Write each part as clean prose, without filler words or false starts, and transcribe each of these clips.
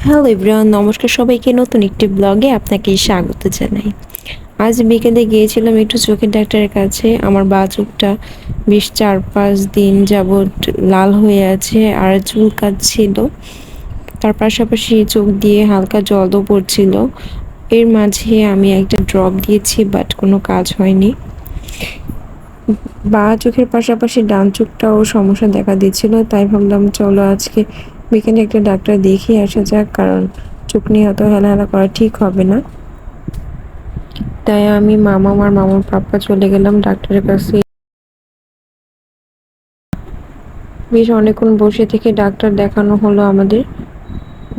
Hello everyone, নমস্কার সবাইকে। নতুন একটি ব্লগে আপনাকে স্বাগত জানাই। আজ বিকেলে গিয়েছিলাম একটু চোখের ডাক্তারের কাছে। আমার বাঁ চোখটা বেশ 4-5 দিন যাবৎ লাল হয়ে আছে আর চুলকাচ্ছিল। তার পাশাপাশি চোখ দিয়ে হালকা জলও পড়ছিল। এর মাঝে আমি একটা ড্রপ দিয়েছি, বাট কোনো কাজ হয়নি। বাঁ চোখের পাশাপাশি ডান চোখটাও সমস্যা দেখা দিচ্ছিল, তাই ভাবলাম চলো আজকে বিকেলে একটা ডাক্তার দেখিয়ে আসা যাক, কারণ চোখ নিয়ে অত হেলাহেলা করা ঠিক হবে না। তাই আমি মামার পাপ্পা চলে গেলাম ডাক্তারের কাছে। বেশ অনেকক্ষণ বসে থেকে ডাক্তার দেখানো হলো আমাদের।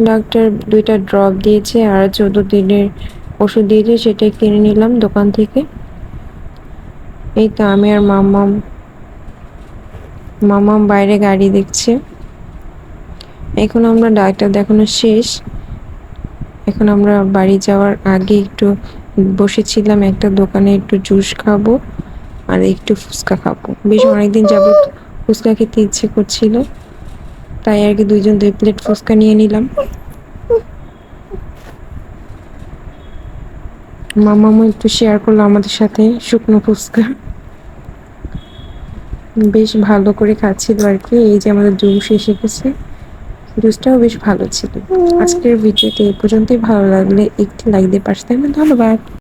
ডাক্তার 2টা ড্রপ দিয়েছে আর 14 দিনের ওষুধ দিয়েছে, সেটাই কিনে নিলাম দোকান থেকে। এই তো আমি আর মামাম বাইরে গাড়ি দেখছে। এখন আমরা ডাক্তার দেখানো শেষ। এখন আমরা বাড়ি যাওয়ার আগে একটু বসেছিলাম একটা দোকানে, একটু জুস খাবো আর একটু ফুচকা খাবো। বেশ অনেকদিন যাবত ফুচকা খেতে ইচ্ছে করছিল, তাই আর কি 2 প্লেট ফুচকা নিয়ে নিলাম। মামামও একটু শেয়ার করলো আমাদের সাথে শুকনো ফুচকা। বেশ ভালো করে খাচ্ছিল আর কি। এই যে আমাদের জুস এসে গেছে, জুসটাও বেশ ভালো ছিল। আজকের ভিডিওতে এই পর্যন্তই। ভালো লাগলে একটি লাইক দিয়ে পাশে থাকবেন। ধন্যবাদ।